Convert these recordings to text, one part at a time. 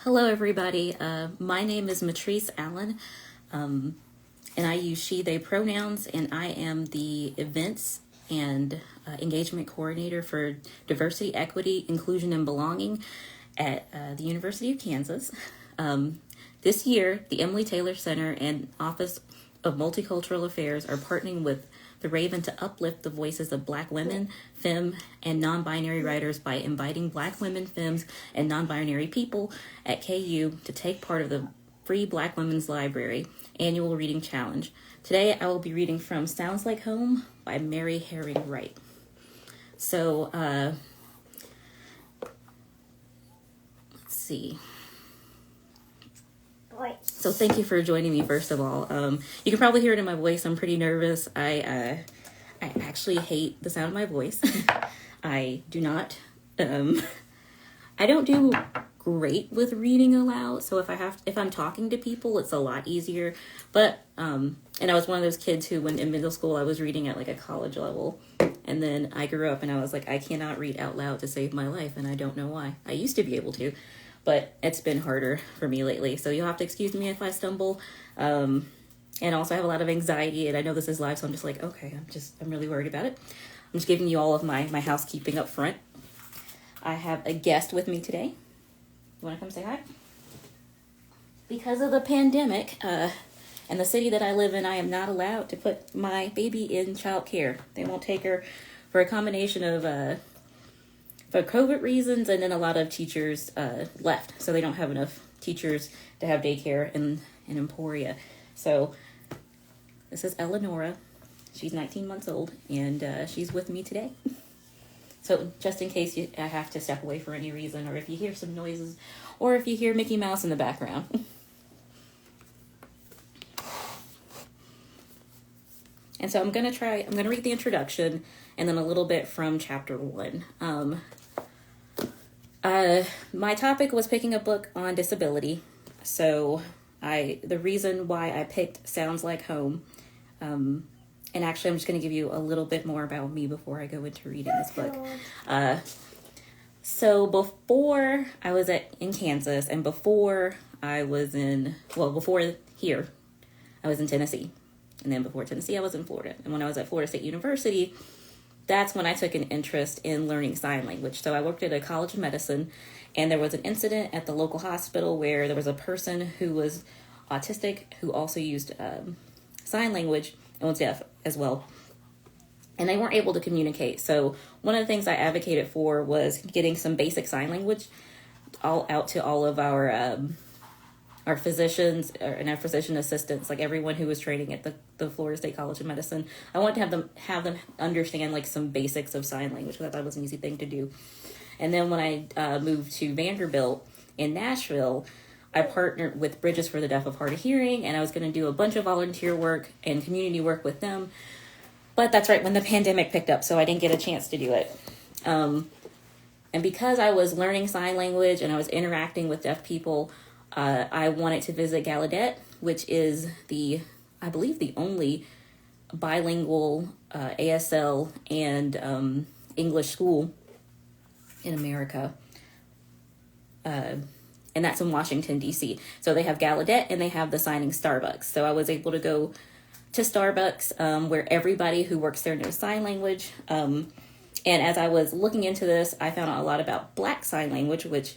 Hello, everybody. My name is Mytrice Allen, and I use she, they pronouns, and I am the events and engagement coordinator for diversity, equity, inclusion, and belonging at the University of Kansas. This year, the Emily Taylor Center and Office of Multicultural Affairs are partnering with the Raven to uplift the voices of Black women, femme, and non-binary writers by inviting Black women, femmes, and non-binary people at KU to take part of the Free Black Women's Library Annual Reading Challenge. Today, I will be reading from Sounds Like Home by Mary Herring Wright. So, let's see. So thank you for joining me, first of all. You can probably hear it in my voice. I'm pretty nervous. I actually hate the sound of my voice. I do not, I don't do great with reading aloud. So if I'm talking to people, it's a lot easier. But, and I was one of those kids who, when in middle school, I was reading at like a college level. And then I grew up and I was like, I cannot read out loud to save my life. And I don't know why. I used to be able to, but it's been harder for me lately. So you'll have to excuse me if I stumble. And also I have a lot of anxiety, and I know this is live, so I'm just like, okay, I'm really worried about it. I'm just giving you all of my housekeeping up front. I have a guest with me today. You want to come say hi? Because of the pandemic, and the city that I live in, I am not allowed to put my baby in childcare. They won't take her for a combination of, for COVID reasons, and then a lot of teachers left, so they don't have enough teachers to have daycare in Emporia. So this is Eleonora. She's 19 months old, and she's with me today. So just in case I have to step away for any reason, or if you hear some noises, or if you hear Mickey Mouse in the background. And so I'm going to read the introduction and then a little bit from chapter 1. My topic was picking a book on disability. So the reason why I picked Sounds Like Home, and actually I'm just going to give you a little bit more about me before I go into reading this book. So before I was in Kansas, and before here, I was in Tennessee. And then before Tennessee, I was in Florida. And when I was at Florida State University, that's when I took an interest in learning sign language. So I worked at a college of medicine, and there was an incident at the local hospital where there was a person who was autistic who also used sign language and was deaf as well. And they weren't able to communicate. So one of the things I advocated for was getting some basic sign language out to all of our physicians and our physician assistants, like everyone who was training at the Florida State College of Medicine. I wanted to have them understand like some basics of sign language, because I thought it was an easy thing to do. And then when I moved to Vanderbilt in Nashville, I partnered with Bridges for the Deaf of Hard of Hearing, and I was going to do a bunch of volunteer work and community work with them. But that's right when the pandemic picked up, so I didn't get a chance to do it. And because I was learning sign language and I was interacting with deaf people, I wanted to visit Gallaudet, which is I believe the only bilingual ASL and English school in America. And that's in Washington, D.C. So they have Gallaudet and they have the signing Starbucks. So I was able to go to Starbucks where everybody who works there knows sign language. And as I was looking into this, I found out a lot about Black sign language, which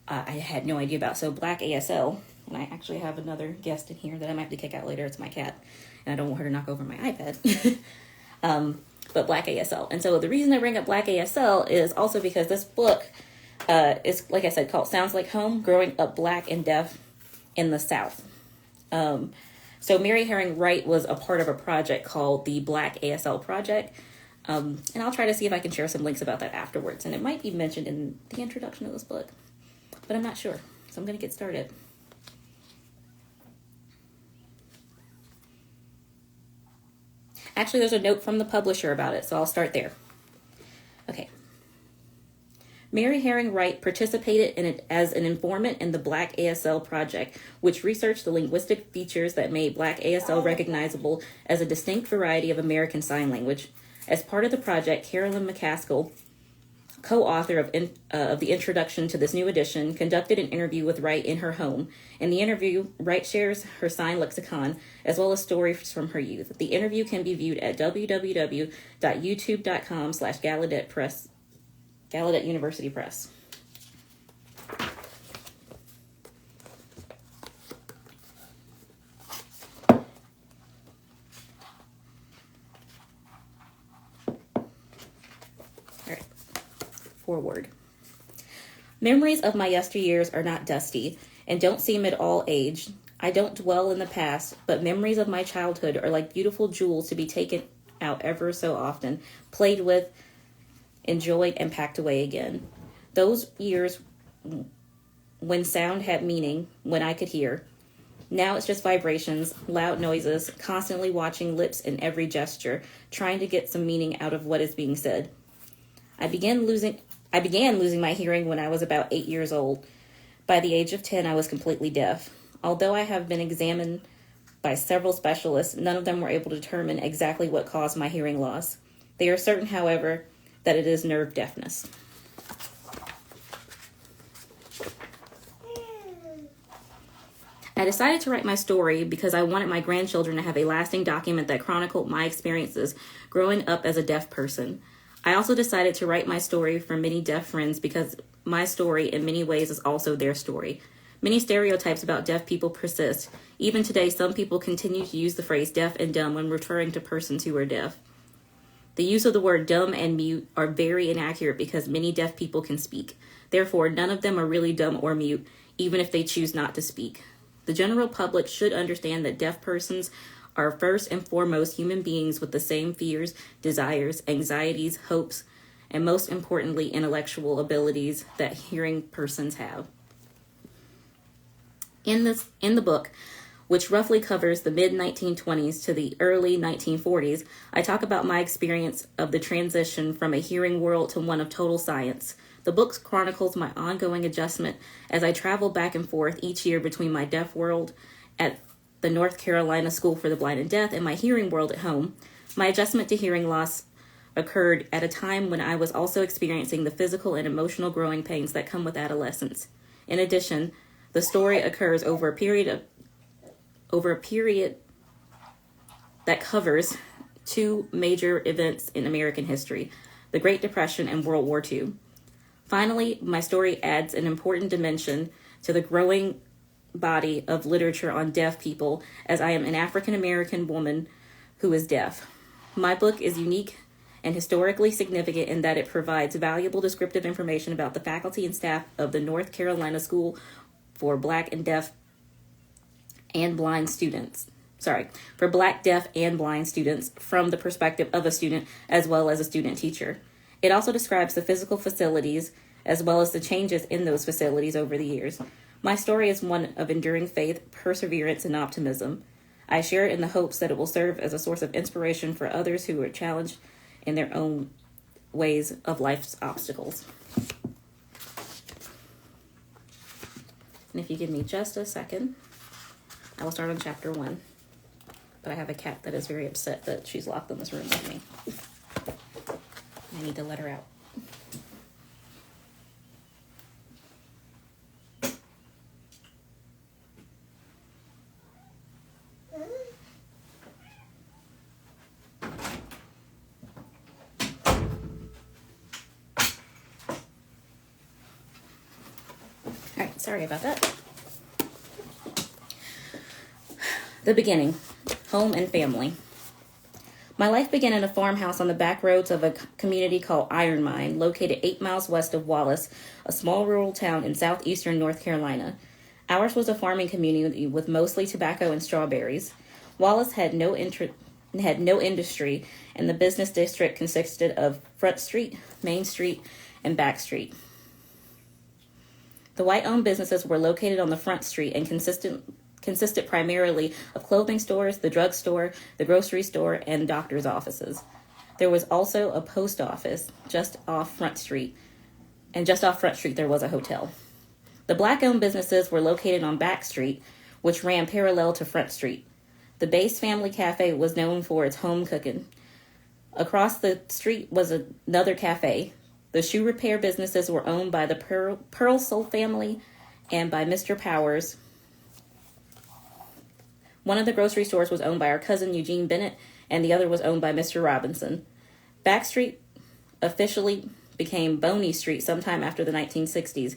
I had no idea about. So Black ASL, and I actually have another guest in here that I might have to kick out later. It's my cat, and I don't want her to knock over my iPad. But Black ASL. And so the reason I bring up Black ASL is also because this book is, like I said, called Sounds Like Home, Growing Up Black and Deaf in the South. So Mary Herring Wright was a part of a project called the Black ASL Project. And I'll try to see if I can share some links about that afterwards. And it might be mentioned in the introduction of this book, but I'm not sure. So I'm going to get started. Actually, there's a note from the publisher about it, so I'll start there. Okay. Mary Herring Wright participated in it as an informant in the Black ASL project, which researched the linguistic features that made Black ASL recognizable as a distinct variety of American Sign Language. As part of the project, Carolyn McCaskill co-author of the introduction to this new edition, conducted an interview with Wright in her home. In the interview, Wright shares her sign lexicon as well as stories from her youth. The interview can be viewed at www.youtube.com/Gallaudet University Press. Forward. Memories of my yesteryears are not dusty and don't seem at all aged. I don't dwell in the past, but memories of my childhood are like beautiful jewels to be taken out ever so often, played with, enjoyed, and packed away again. Those years when sound had meaning, when I could hear. Now it's just vibrations, loud noises, constantly watching lips in every gesture, trying to get some meaning out of what is being said. I began losing my hearing when I was about 8 years old. By the age of 10, I was completely deaf. Although I have been examined by several specialists, none of them were able to determine exactly what caused my hearing loss. They are certain, however, that it is nerve deafness. I decided to write my story because I wanted my grandchildren to have a lasting document that chronicled my experiences growing up as a deaf person. I also decided to write my story for many deaf friends because my story in many ways is also their story. Many stereotypes about deaf people persist. Even today, some people continue to use the phrase deaf and dumb when referring to persons who are deaf. The use of the word dumb and mute are very inaccurate because many deaf people can speak. Therefore, none of them are really dumb or mute, even if they choose not to speak. The general public should understand that deaf persons are first and foremost human beings with the same fears, desires, anxieties, hopes, and most importantly, intellectual abilities that hearing persons have. In the book, which roughly covers the mid-1920s to the early 1940s, I talk about my experience of the transition from a hearing world to one of total science. The book chronicles my ongoing adjustment as I travel back and forth each year between my deaf world at the North Carolina School for the Blind and Deaf and my hearing world at home. My adjustment to hearing loss occurred at a time when I was also experiencing the physical and emotional growing pains that come with adolescence. In addition, the story occurs over a period that covers two major events in American history, the Great Depression and World War II. Finally, my story adds an important dimension to the growing body of literature on deaf people, as I am an African American woman who is deaf. My book is unique and historically significant in that it provides valuable descriptive information about the faculty and staff of the North Carolina School for Black, Deaf, and Blind students from the perspective of a student as well as a student teacher. It also describes the physical facilities as well as the changes in those facilities over the years. My story is one of enduring faith, perseverance, and optimism. I share it in the hopes that it will serve as a source of inspiration for others who are challenged in their own ways of life's obstacles. And if you give me just a second, I will start on chapter 1. But I have a cat that is very upset that she's locked in this room with me. I need to let her out. All right, sorry about that. The beginning, home and family. My life began in a farmhouse on the back roads of a community called Iron Mine, located 8 miles west of Wallace, a small rural town in southeastern North Carolina. Ours was a farming community with mostly tobacco and strawberries. Wallace had no industry, and the business district consisted of Front Street, Main Street, and Back Street. The white-owned businesses were located on the Front Street and consisted primarily of clothing stores, the drugstore, the grocery store, and doctor's offices. There was also a post office just off Front Street, and just off Front Street there was a hotel. The black-owned businesses were located on Back Street, which ran parallel to Front Street. The Base Family Cafe was known for its home cooking. Across the street was another cafe, The shoe repair businesses were owned by the Pearlsole family and by Mr. Powers. One of the grocery stores was owned by our cousin Eugene Bennett, and the other was owned by Mr. Robinson. Back Street officially became Boney Street sometime after the 1960s,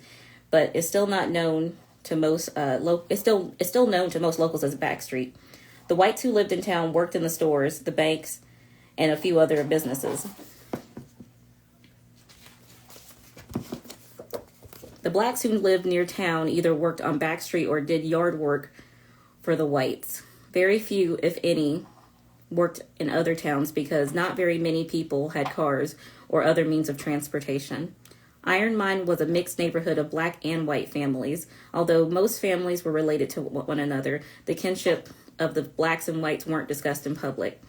but is still not known to most. It's still known to most locals as Back Street. The whites who lived in town worked in the stores, the banks, and a few other businesses. The blacks who lived near town either worked on Back Street or did yard work for the whites. Very few, if any, worked in other towns because not very many people had cars or other means of transportation. Iron Mine was a mixed neighborhood of black and white families. Although most families were related to one another, the kinship of the blacks and whites weren't discussed in public.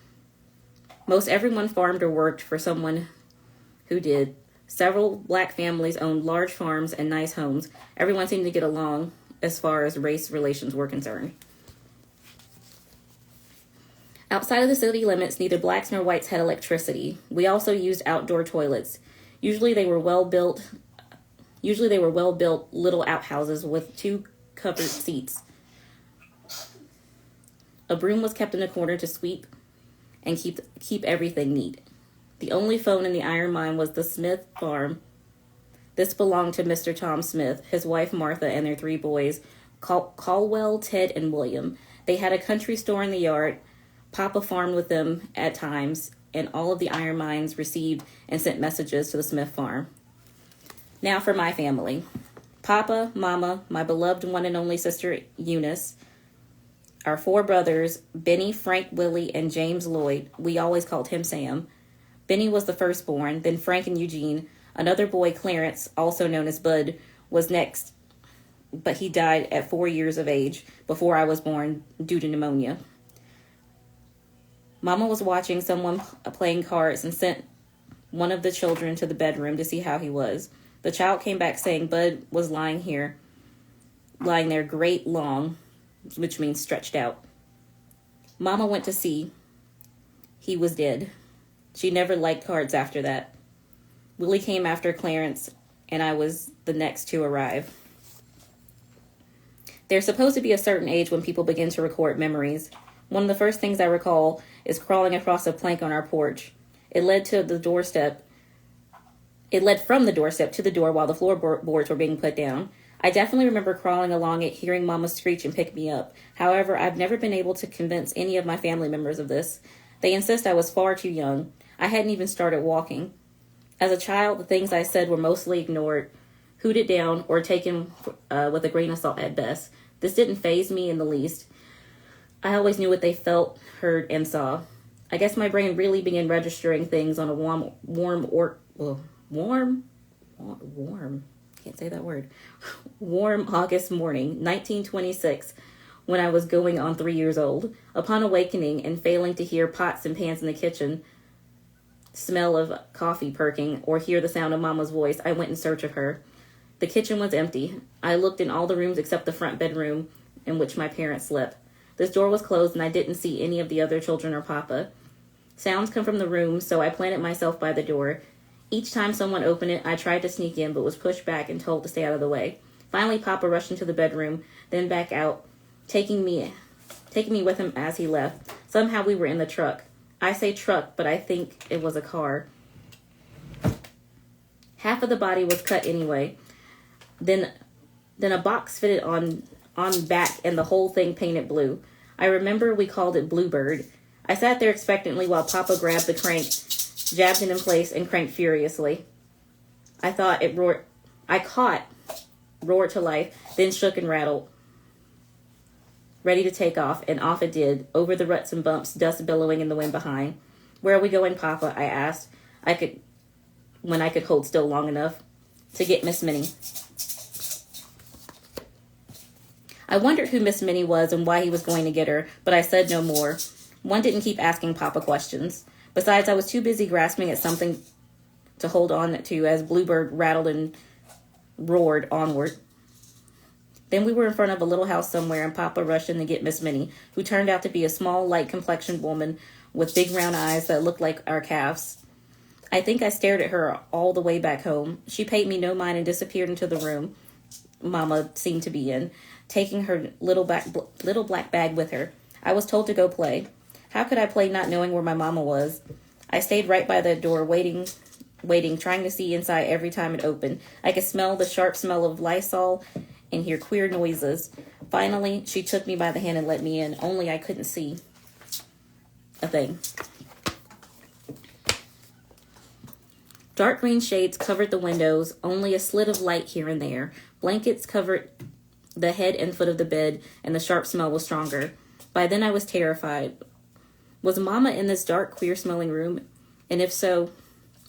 Most everyone farmed or worked for someone who did. Several black families owned large farms and nice homes. Everyone seemed to get along as far as race relations were concerned. Outside of the city limits, neither blacks nor whites had electricity. We also used outdoor toilets. Usually they were well-built little outhouses with 2 covered seats. A broom was kept in a corner to sweep and keep everything neat. The only phone in the iron mine was the Smith farm. This belonged to Mr. Tom Smith, his wife Martha, and their 3 boys, Caldwell, Ted, and William. They had a country store in the yard. Papa farmed with them at times, and all of the iron mines received and sent messages to the Smith farm. Now for my family. Papa, Mama, my beloved one and only sister Eunice, our 4 brothers, Benny, Frank, Willie, and James Lloyd. We always called him Sam. Benny was the firstborn, then Frank and Eugene. Another boy, Clarence, also known as Bud, was next, but he died at 4 years of age before I was born due to pneumonia. Mama was watching someone playing cards and sent one of the children to the bedroom to see how he was. The child came back saying Bud was lying there great long, which means stretched out. Mama went to see. He was dead. She never liked cards after that. Willie came after Clarence, and I was the next to arrive. There's supposed to be a certain age when people begin to record memories. One of the first things I recall is crawling across a plank on our porch. It led from the doorstep to the door while the floorboards were being put down. I definitely remember crawling along it, hearing Mama screech and pick me up. However, I've never been able to convince any of my family members of this. They insist I was far too young. I hadn't even started walking. As a child, the things I said were mostly ignored, hooted down, or taken with a grain of salt at best. This didn't faze me in the least. I always knew what they felt, heard, and saw. I guess my brain really began registering things on a warm August morning, 1926, when I was going on 3 years old. Upon awakening and failing to hear pots and pans in the kitchen, smell of coffee perking, or hear the sound of Mama's voice, I went in search of her. The kitchen was empty. I looked in all the rooms except the front bedroom in which my parents slept. This door was closed, and I didn't see any of the other children or Papa. Sounds come from the room, so I planted myself by the door. Each time someone opened it, I tried to sneak in, but was pushed back and told to stay out of the way. Finally, Papa rushed into the bedroom, then back out, taking me with him as he left. Somehow we were in the truck. I say truck, but I think it was a car. Half of the body was cut anyway. Then a box fitted on back and the whole thing painted blue. I remember we called it Bluebird. I sat there expectantly while Papa grabbed the crank, jabbed it in place, and cranked furiously. I thought it roared. I caught, roared to life, then shook and rattled, ready to take off, and off it did, over the ruts and bumps, dust billowing in the wind behind. Where are we going, Papa? I asked. When I could hold still long enough. To get Miss Minnie. I wondered who Miss Minnie was and why he was going to get her, but I said no more. One didn't keep asking Papa questions. Besides, I was too busy grasping at something to hold on to as Bluebird rattled and roared onward. Then we were in front of a little house somewhere, and Papa rushed in to get Miss Minnie, who turned out to be a small, light-complexioned woman with big round eyes that looked like our calves. I think I stared at her all the way back home. She paid me no mind and disappeared into the room Mama seemed to be in, taking her little black bag with her. I was told to go play. How could I play not knowing where my mama was? I stayed right by the door, waiting, trying to see inside every time it opened. I could smell the sharp smell of Lysol and hear queer noises. Finally, she took me by the hand and let me in, only I couldn't see a thing. Dark green shades covered the windows, only a slit of light here and there. Blankets covered the head and foot of the bed, and the sharp smell was stronger. By then I was terrified. Was Mama in this dark, queer-smelling room? And if so,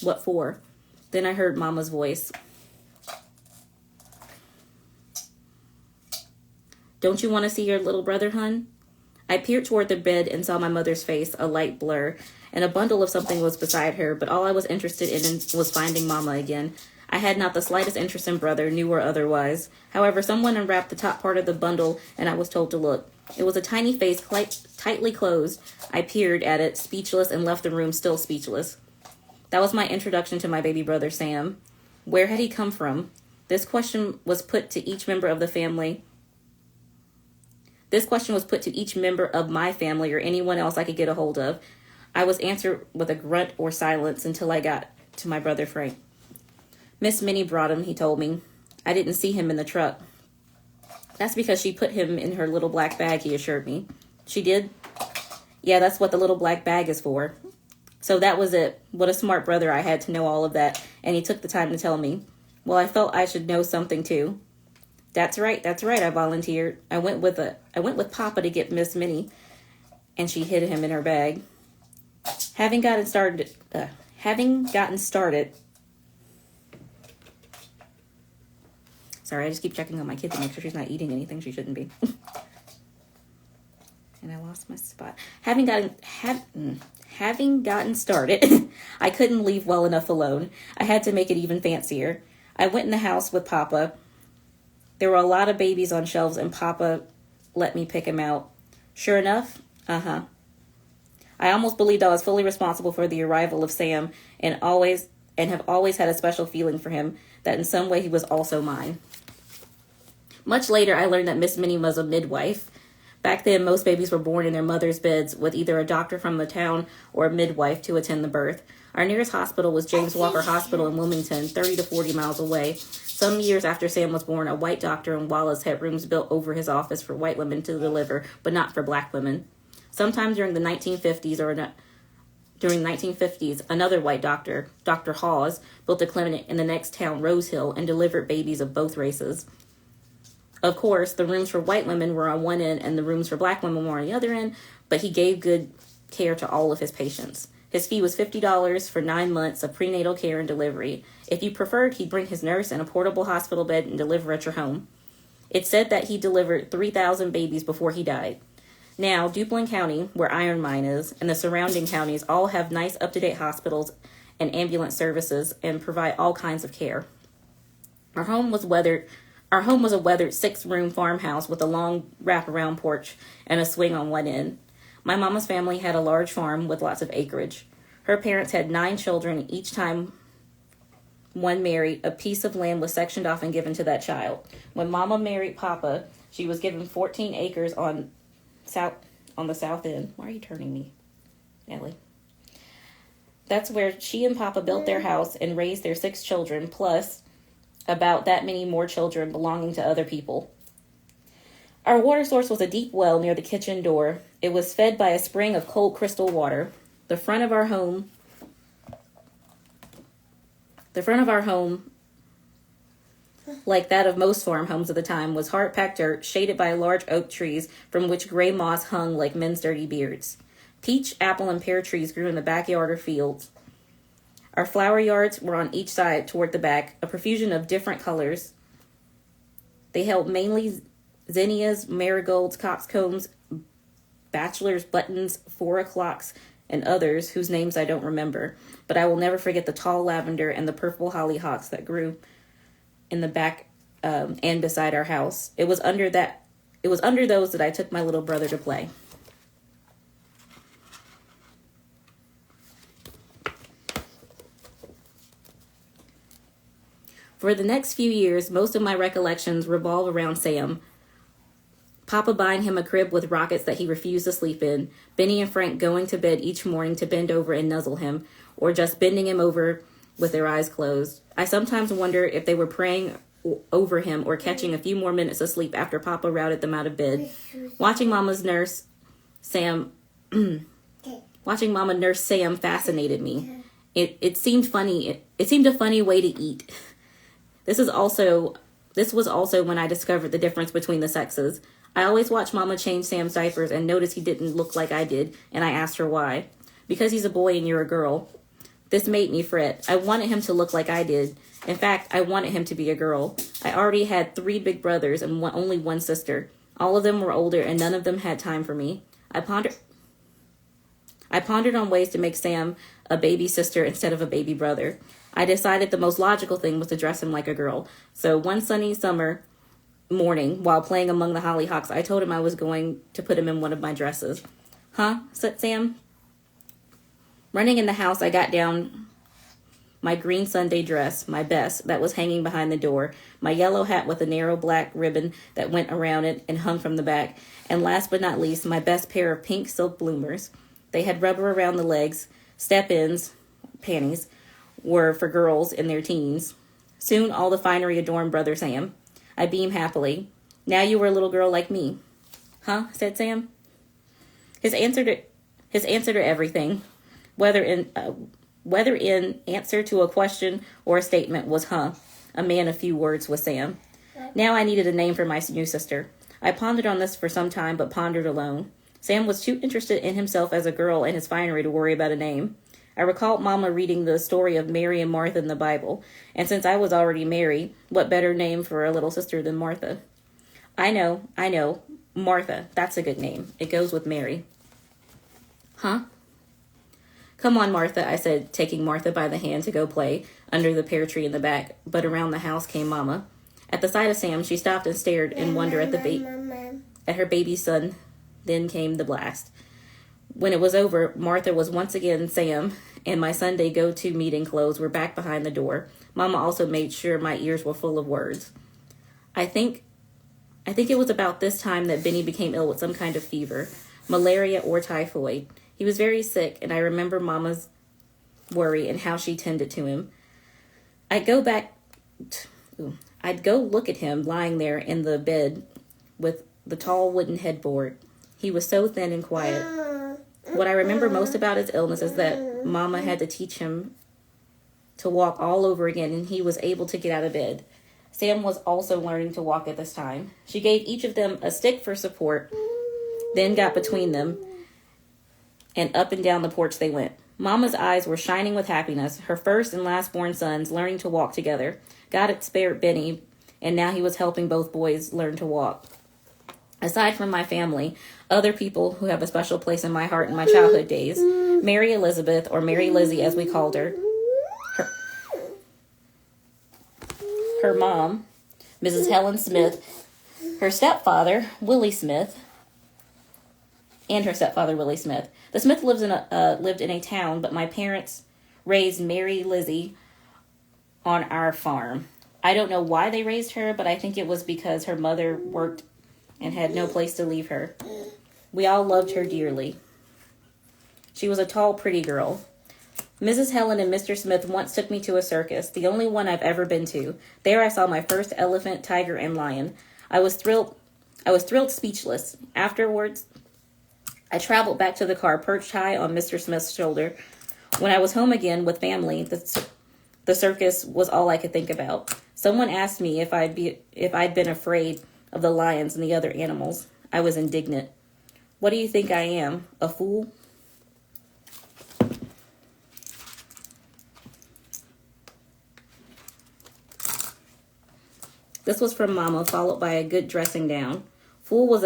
what for? Then I heard Mama's voice. Don't you want to see your little brother, hun? I peered toward the bed and saw my mother's face, a light blur, and a bundle of something was beside her, but all I was interested in was finding Mama again. I had not the slightest interest in brother, new or otherwise. However, someone unwrapped the top part of the bundle, and I was told to look. It was a tiny face tightly closed. I peered at it, speechless, and left the room still speechless. That was my introduction to my baby brother, Sam. Where had he come from? This question was put to each member of the family. This question was put to each member of my family or anyone else I could get a hold of. I was answered with a grunt or silence until I got to my brother Frank. Miss Minnie brought him, he told me. I didn't see him in the truck. That's because she put him in her little black bag, he assured me. She did? Yeah, that's what the little black bag is for. So that was it. What a smart brother I had to know all of that, and he took the time to tell me. Well, I felt I should know something too. That's right, I volunteered. I went with Papa to get Miss Minnie, and she hid him in her bag. Having gotten started, sorry, I just keep checking on my kid to make sure she's not eating anything she shouldn't be. And I lost my spot. Having gotten started, I couldn't leave well enough alone. I had to make it even fancier. I went in the house with Papa. There were a lot of babies on shelves, and Papa let me pick them out. Sure enough, I almost believed I was fully responsible for the arrival of Sam, and have always had a special feeling for him, that in some way he was also mine. Much later, I learned that Miss Minnie was a midwife. Back then, most babies were born in their mother's beds with either a doctor from the town or a midwife to attend the birth. Our nearest hospital was James Walker Hospital in Wilmington, 30 to 40 miles away. Some years after Sam was born, a white doctor in Wallace had rooms built over his office for white women to deliver, but not for black women. Sometime during the 1950s, another white doctor, Dr. Hawes, built a clinic in the next town, Rose Hill, and delivered babies of both races. Of course, the rooms for white women were on one end and the rooms for black women were on the other end, but he gave good care to all of his patients. His fee was $50 for 9 months of prenatal care and delivery. If you preferred, he'd bring his nurse and a portable hospital bed and deliver at your home. It's said that he delivered 3,000 babies before he died. Now, Duplin County, where Iron Mine is, and the surrounding counties all have nice up-to-date hospitals and ambulance services and provide all kinds of care. Our home was a weathered 6-room farmhouse with a long wraparound porch and a swing on one end. My mama's family had a large farm with lots of acreage. Her parents had 9 children. Each time one married, a piece of land was sectioned off and given to that child. When Mama married Papa, she was given 14 acres on the south end. Why are you turning me, Ellie? That's where she and Papa built their house and raised their 6 children, plus about that many more children belonging to other people. Our water source was a deep well near the kitchen door. It was fed by a spring of cold crystal water. The front of our home, like that of most farm homes of the time, was hard-packed dirt, shaded by large oak trees from which gray moss hung like men's dirty beards. Peach, apple, and pear trees grew in the backyard or fields. Our flower yards were on each side toward the back, a profusion of different colors. They held mainly zinnias, marigolds, coxcombs, bachelor's buttons, 4 o'clocks, and others whose names I don't remember. But I will never forget the tall lavender and the purple hollyhocks that grew in the back and beside our house. It was under those that I took my little brother to play. For the next few years, most of my recollections revolve around Sam. Papa buying him a crib with rockets that he refused to sleep in, Benny and Frank going to bed each morning to bend over and nuzzle him, or just bending him over with their eyes closed. I sometimes wonder if they were praying over him or catching a few more minutes of sleep after Papa routed them out of bed. Watching Mama nurse Sam fascinated me. It seemed funny. It seemed a funny way to eat. This was also when I discovered the difference between the sexes. I always watched Mama change Sam's diapers and noticed he didn't look like I did, and I asked her why. Because he's a boy and you're a girl. This made me fret. I wanted him to look like I did. In fact, I wanted him to be a girl. I already had 3 big brothers and only 1 sister. All of them were older and none of them had time for me. I pondered on ways to make Sam a baby sister instead of a baby brother. I decided the most logical thing was to dress him like a girl. So one sunny summer morning, while playing among the hollyhocks, I told him I was going to put him in one of my dresses. Huh? Said Sam. Running in the house, I got down my green Sunday dress, my best, that was hanging behind the door, my yellow hat with a narrow black ribbon that went around it and hung from the back, and last but not least, my best pair of pink silk bloomers. They had rubber around the legs. Step-ins, panties, were for girls in their teens. Soon all the finery adorned Brother Sam. I beamed happily. Now you were a little girl like me. Huh? Said Sam. His answer to everything, whether in answer to a question or a statement, was huh. A man of few words was Sam. Now I needed a name for my new sister. I pondered on this for some time, but pondered alone. Sam was too interested in himself as a girl and his finery to worry about a name. I recalled Mama reading the story of Mary and Martha in the Bible, and since I was already Mary, what better name for a little sister than Martha? I know. Martha, that's a good name. It goes with Mary. Huh? Come on, Martha, I said, taking Martha by the hand to go play under the pear tree in the back, but around the house came Mama. At the sight of Sam, she stopped and stared in wonder at her baby son. Then came the blast. When it was over, Martha was once again Sam, and my Sunday go-to meeting clothes were back behind the door. Mama also made sure my ears were full of words. I think it was about this time that Benny became ill with some kind of fever, malaria or typhoid. He was very sick, and I remember Mama's worry and how she tended to him. I'd go look at him lying there in the bed with the tall wooden headboard. He was so thin and quiet. What I remember most about his illness is that Mama had to teach him to walk all over again, and he was able to get out of bed. Sam was also learning to walk at this time. She gave each of them a stick for support, then got between them, and up and down the porch they went. Mama's eyes were shining with happiness, her first and last born sons learning to walk together. God had spared Benny, and now he was helping both boys learn to walk. Aside from my family, other people who have a special place in my heart in my childhood days, Mary Elizabeth, or Mary Lizzie as we called her, her mom, Mrs. Helen Smith, her stepfather, Willie Smith, and her stepfather, Willie Smith. The Smith lived in a town, but my parents raised Mary Lizzie on our farm. I don't know why they raised her, but I think it was because her mother worked and had no place to leave her. We all loved her dearly. She was a tall, pretty girl. Mrs. Helen and Mr. Smith once took me to a circus, the only one I've ever been to. There I saw my first elephant, tiger, and lion. I was thrilled speechless. Afterwards, I traveled back to the car, perched high on Mr. Smith's shoulder. When I was home again with family, the circus was all I could think about. Someone asked me if I'd been afraid of the lions and the other animals. I was indignant. What do you think I am, a fool? This was from Mama, followed by a good dressing down. Fool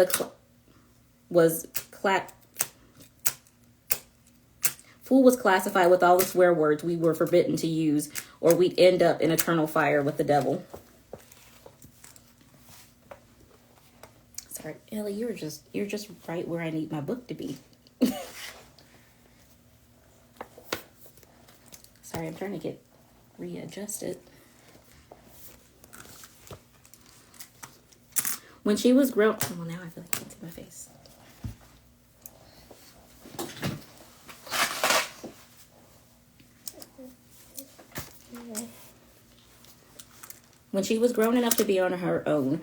Fool was classified with all the swear words we were forbidden to use, or we'd end up in eternal fire with the devil. Sorry, Ellie, you're just right where I need my book to be. Sorry, I'm trying to get readjusted. When she was grown... Well, now I feel like I can't see my face. When she was grown enough to be on her own,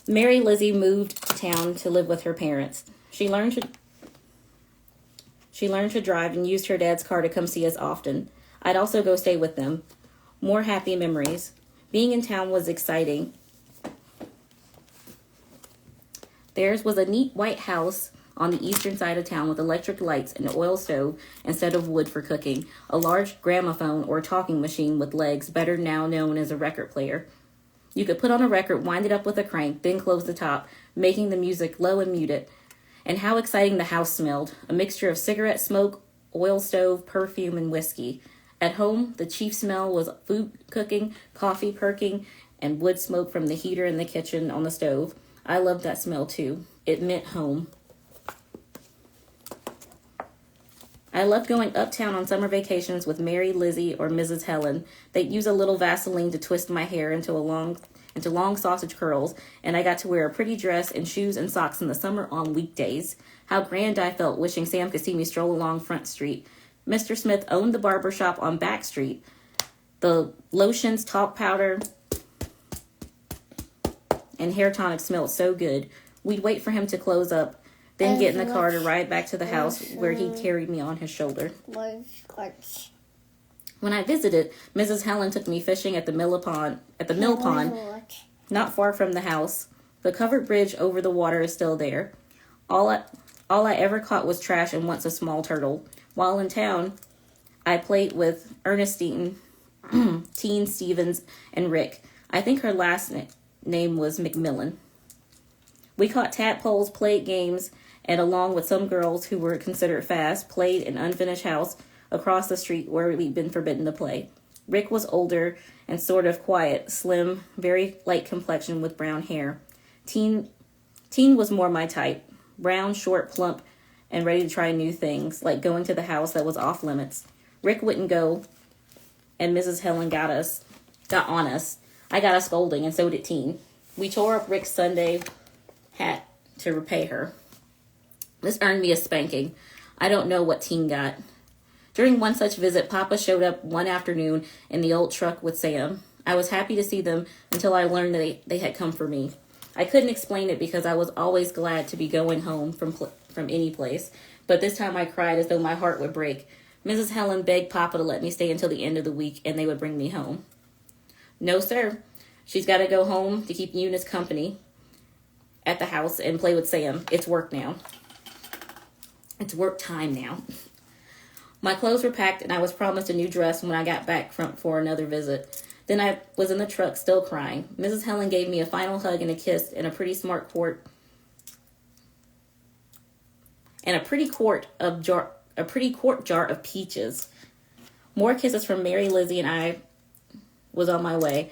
Mary Lizzie moved to town to live with her parents. She learned to drive and used her dad's car to come see us often. I'd also go stay with them. More happy memories. Being in town was exciting. Theirs was a neat white house on the eastern side of town with electric lights and an oil stove instead of wood for cooking, a large gramophone or talking machine with legs, better now known as a record player. You could put on a record, wind it up with a crank, then close the top, making the music low and muted. And how exciting the house smelled, a mixture of cigarette smoke, oil stove, perfume, and whiskey. At home, the chief smell was food cooking, coffee perking, and wood smoke from the heater in the kitchen on the stove. I loved that smell too. It meant home. I loved going uptown on summer vacations with Mary, Lizzie, or Mrs. Helen. They'd use a little Vaseline to twist my hair into long sausage curls, and I got to wear a pretty dress and shoes and socks in the summer on weekdays. How grand I felt wishing Sam could see me stroll along Front Street. Mr. Smith owned the barber shop on Back Street. The lotions, talc powder, and hair tonic smelled so good. We'd wait for him to close up, then get in the car to ride back to the house where he carried me on his shoulder. When I visited, Mrs. Helen took me fishing at the mill pond, not far from the house. The covered bridge over the water is still there. All I ever caught was trash and once a small turtle. While in town, I played with Ernestine, Teen Stevens, and Rick. I think her last name was McMillan. We caught tadpoles, played games, and along with some girls who were considered fast, played in unfinished house across the street where we'd been forbidden to play. Rick was older and sort of quiet, slim, very light complexion with brown hair. Teen was more my type, brown, short, plump, and ready to try new things, like going to the house that was off limits. Rick wouldn't go, and Mrs. Helen got on us. I got a scolding, and so did Teen. We tore up Rick's Sunday hat to repay her. This earned me a spanking. I don't know what Teen got. During one such visit, Papa showed up one afternoon in the old truck with Sam. I was happy to see them until I learned that they had come for me. I couldn't explain it because I was always glad to be going home from any place, but this time I cried as though my heart would break. Mrs. Helen begged Papa to let me stay until the end of the week and they would bring me home. No, sir. She's got to go home to keep Eunice company at the house and play with Sam. It's work now. It's work time now. My clothes were packed and I was promised a new dress when I got back for another visit. Then I was in the truck still crying. Mrs. Helen gave me a final hug and a kiss and a pretty quart jar of peaches. More kisses from Mary, Lizzie, and I was on my way.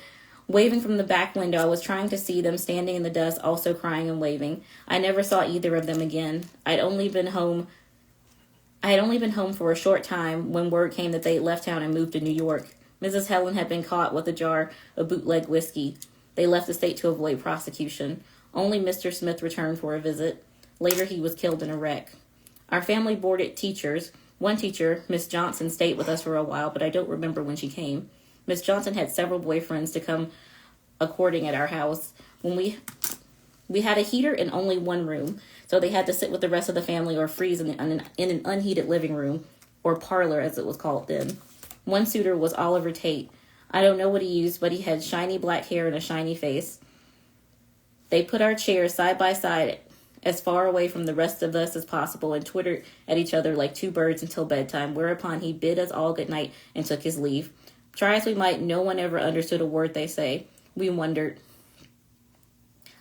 Waving from the back window, I was trying to see them standing in the dust, also crying and waving. I never saw either of them again. I had only been home for a short time when word came that they had left town and moved to New York. Mrs. Helen had been caught with a jar of bootleg whiskey. They left the state to avoid prosecution. Only Mr. Smith returned for a visit. Later, he was killed in a wreck. Our family boarded teachers. One teacher, Miss Johnson, stayed with us for a while, but I don't remember when she came. Miss Johnson had several boyfriends to come a-courting at our house. When we had a heater in only one room, so they had to sit with the rest of the family or freeze in an unheated living room, or parlor as it was called then. One suitor was Oliver Tate. I don't know what he used, but he had shiny black hair and a shiny face. They put our chairs side by side as far away from the rest of us as possible and twittered at each other like two birds until bedtime, whereupon he bid us all good night and took his leave. Try as we might, no one ever understood a word they say. We wondered.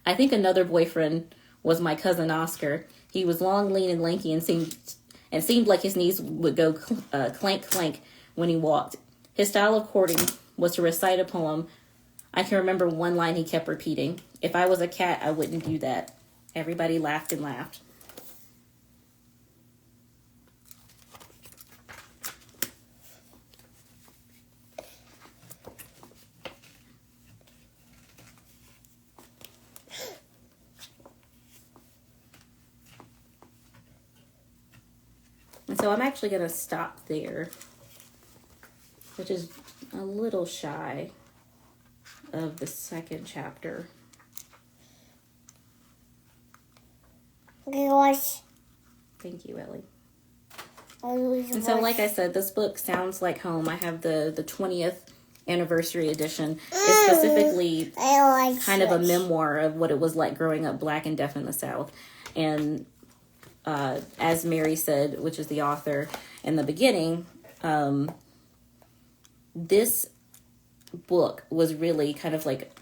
I think another boyfriend was my cousin Oscar. He was long, lean, and lanky and seemed like his knees would go clank, clank when he walked. His style of courting was to recite a poem. I can remember one line he kept repeating. If I was a cat, I wouldn't do that. Everybody laughed and laughed. And so I'm actually going to stop there, which is a little shy of the second chapter. Thank you, Ellie. And so, like I said, this book sounds like home. I have the 20th anniversary edition. It's specifically kind of a memoir of what it was like growing up Black and deaf in the South. And as Mary said, which is the author, in the beginning, this book was really kind of like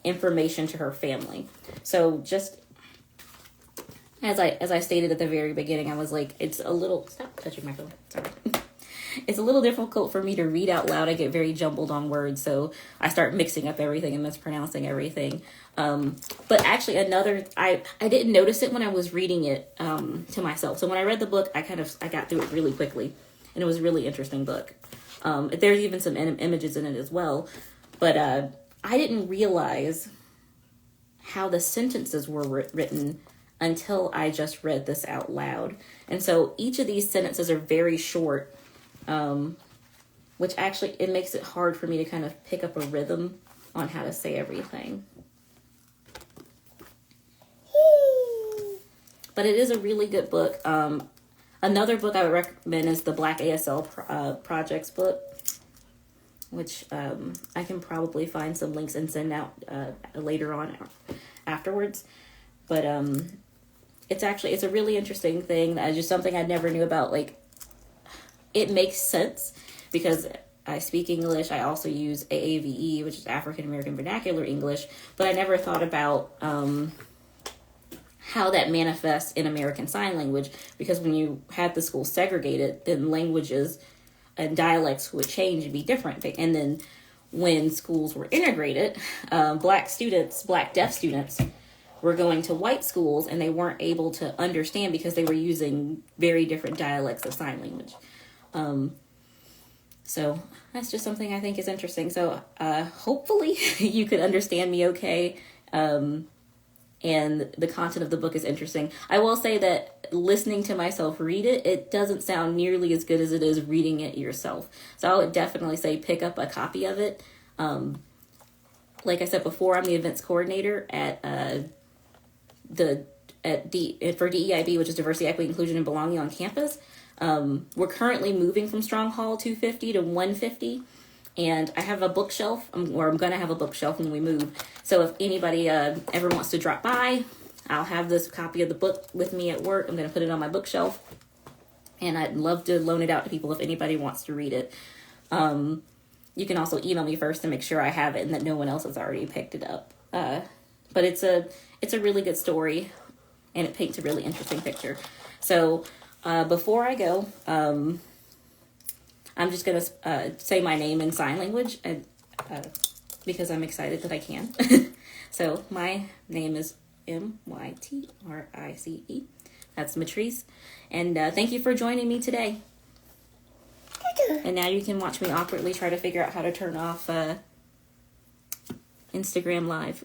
information to her family. So just as I stated at the very beginning, I was like, it's a little, stop touching my phone, sorry. It's a little difficult for me to read out loud. I get very jumbled on words, so I start mixing up everything and mispronouncing everything. But actually I didn't notice it when I was reading it to myself. So when I read the book, I got through it really quickly, and it was a really interesting book. There's even some images in it as well, but I didn't realize how the sentences were written until I just read this out loud. And so each of these sentences are very short, which actually, it makes it hard for me to kind of pick up a rhythm on how to say everything. But it is a really good book. Another book I would recommend is the Black ASL Projects book, which I can probably find some links and send out later on afterwards. But it's a really interesting thing. Just something I never knew about. Like, it makes sense because I speak English. I also use AAVE, which is African American Vernacular English. But I never thought about how that manifests in American Sign Language, because when you had the school segregated, then languages and dialects would change and be different. And then when schools were integrated, Black deaf students were going to white schools, and they weren't able to understand because they were using very different dialects of sign language. So that's just something I think is interesting. So hopefully you could understand me okay. And the content of the book is interesting. I will say that listening to myself read it, it doesn't sound nearly as good as it is reading it yourself. So I would definitely say pick up a copy of it. Like I said before, I'm the events coordinator for DEIB, which is Diversity, Equity, Inclusion, and Belonging on campus. We're currently moving from Strong Hall 250 to 150. And I have a bookshelf, or I'm going to have a bookshelf when we move. So if anybody ever wants to drop by, I'll have this copy of the book with me at work. I'm going to put it on my bookshelf. And I'd love to loan it out to people if anybody wants to read it. You can also email me first to make sure I have it and that no one else has already picked it up. But it's a really good story, and it paints a really interesting picture. So before I go, I'm just going to say my name in sign language because I'm excited that I can. So my name is Mytrice. That's Mytrice. And thank you for joining me today. And now you can watch me awkwardly try to figure out how to turn off Instagram Live.